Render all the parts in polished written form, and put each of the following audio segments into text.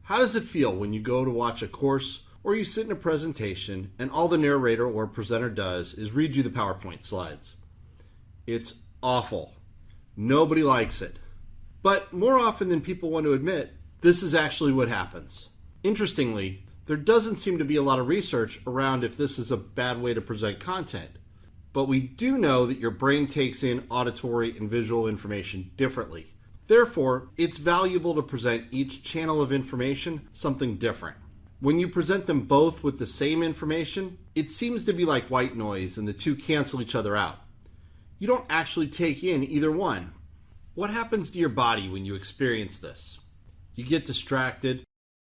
How does it feel when you go to watch a course or you sit in a presentation and all the narrator or presenter does is read you the PowerPoint slides? It's awful. Nobody likes it. But more often than people want to admit, this is actually what happens. Interestingly, there doesn't seem to be a lot of research around if this is a bad way to present content. But we do know that your brain takes in auditory and visual information differently. Therefore, it's valuable to present each channel of information something different. When you present them both with the same information, it seems to be like white noise and the two cancel each other out. You don't actually take in either one. What happens to your body when you experience this? You get distracted,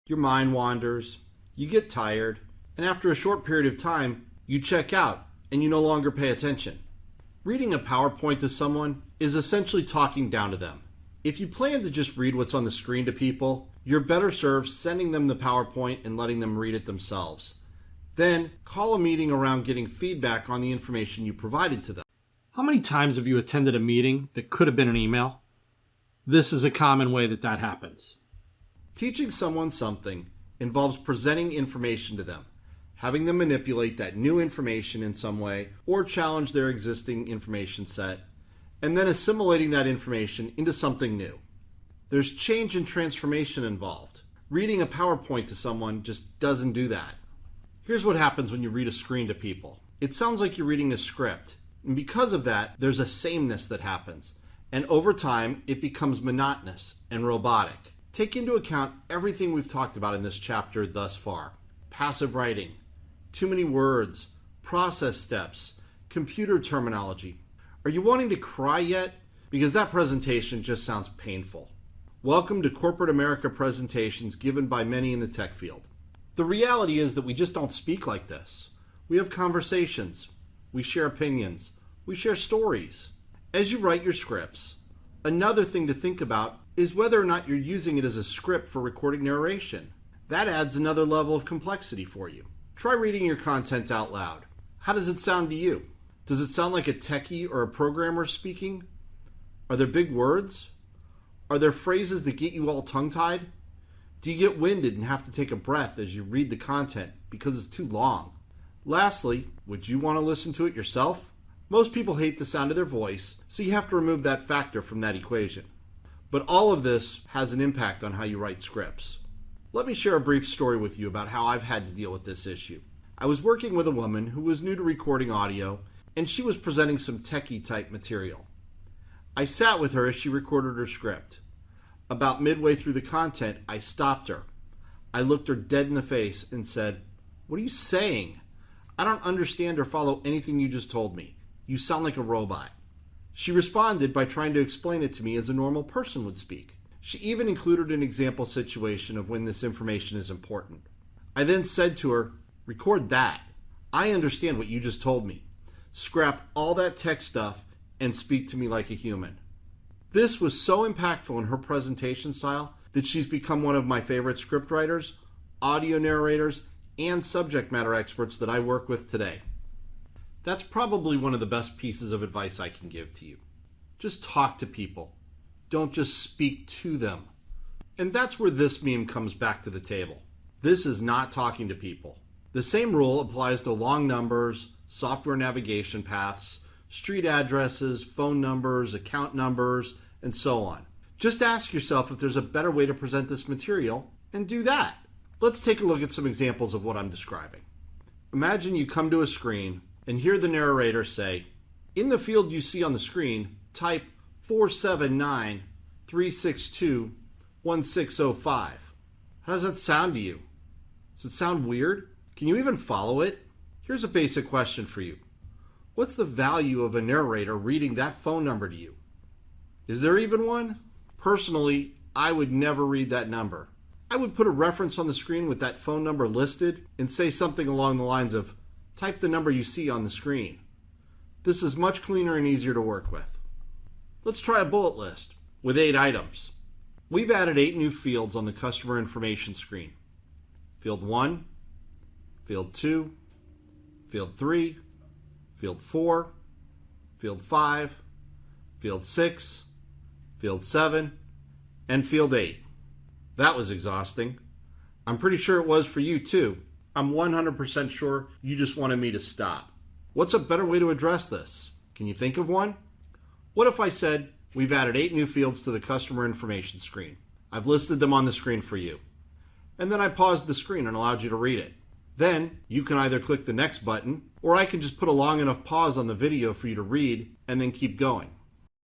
your mind wanders, you get tired, and after a short period of time, you check out and you no longer pay attention. Reading a PowerPoint to someone is essentially talking down to them. If you plan to just read what's on the screen to people, you're better served sending them the PowerPoint and letting them read it themselves. Then, call a meeting around getting feedback on the information you provided to them. How many times have you attended a meeting that could have been an email? This is a common way that happens. Teaching someone something involves presenting information to them, having them manipulate that new information in some way or challenge their existing information set, and then assimilating that information into something new. There's change and transformation involved. Reading a PowerPoint to someone just doesn't do that. Here's what happens when you read a screen to people. It sounds like you're reading a script, and because of that, there's a sameness that happens, and over time, it becomes monotonous and robotic. Take into account everything we've talked about in this chapter thus far. Passive writing, too many words, process steps, computer terminology. Are you wanting to cry yet? Because that presentation just sounds painful. Welcome to corporate America presentations given by many in the tech field. The reality is that we just don't speak like this. We have conversations. We share opinions. We share stories. As you write your scripts, another thing to think about is whether or not you're using it as a script for recording narration. That adds another level of complexity for you. Try reading your content out loud. How does it sound to you? Does it sound like a techie or a programmer speaking? Are there big words? Are there phrases that get you all tongue-tied? Do you get winded and have to take a breath as you read the content because it's too long? Lastly, would you want to listen to it yourself? Most people hate the sound of their voice, so you have to remove that factor from that equation. But all of this has an impact on how you write scripts. Let me share a brief story with you about how I've had to deal with this issue. I was working with a woman who was new to recording audio, and she was presenting some techie type material. I sat with her as she recorded her script. About midway through the content, I stopped her. I looked her dead in the face and said, "What are you saying? I don't understand or follow anything you just told me. You sound like a robot." She responded by trying to explain it to me as a normal person would speak. She even included an example situation of when this information is important. I then said to her, "Record that. I understand what you just told me. Scrap all that tech stuff and speak to me like a human." This was so impactful in her presentation style that she's become one of my favorite scriptwriters, audio narrators, and subject matter experts that I work with today. That's probably one of the best pieces of advice I can give to you. Just talk to people. Don't just speak to them. And that's where this meme comes back to the table. This is not talking to people. The same rule applies to long numbers, software navigation paths, street addresses, phone numbers, account numbers, and so on. Just ask yourself if there's a better way to present this material, and do that. Let's take a look at some examples of what I'm describing. Imagine you come to a screen and hear the narrator say, "In the field you see on the screen, type 479-362-1605. How does that sound to you? Does it sound weird? Can you even follow it? Here's a basic question for you. What's the value of a narrator reading that phone number to you? Is there even one? Personally, I would never read that number. I would put a reference on the screen with that phone number listed and say something along the lines of, "Type the number you see on the screen." This is much cleaner and easier to work with. Let's try a bullet list with 8 items. We've added 8 new fields on the customer information screen. Field 1, Field 2, Field 3, Field 4, Field 5, Field 6, Field 7, and Field 8. That was exhausting. I'm pretty sure it was for you too. I'm 100% sure you just wanted me to stop. What's a better way to address this? Can you think of one? What if I said, we've added 8 new fields to the customer information screen. I've listed them on the screen for you. And then I paused the screen and allowed you to read it. Then you can either click the next button, or I can just put a long enough pause on the video for you to read and then keep going.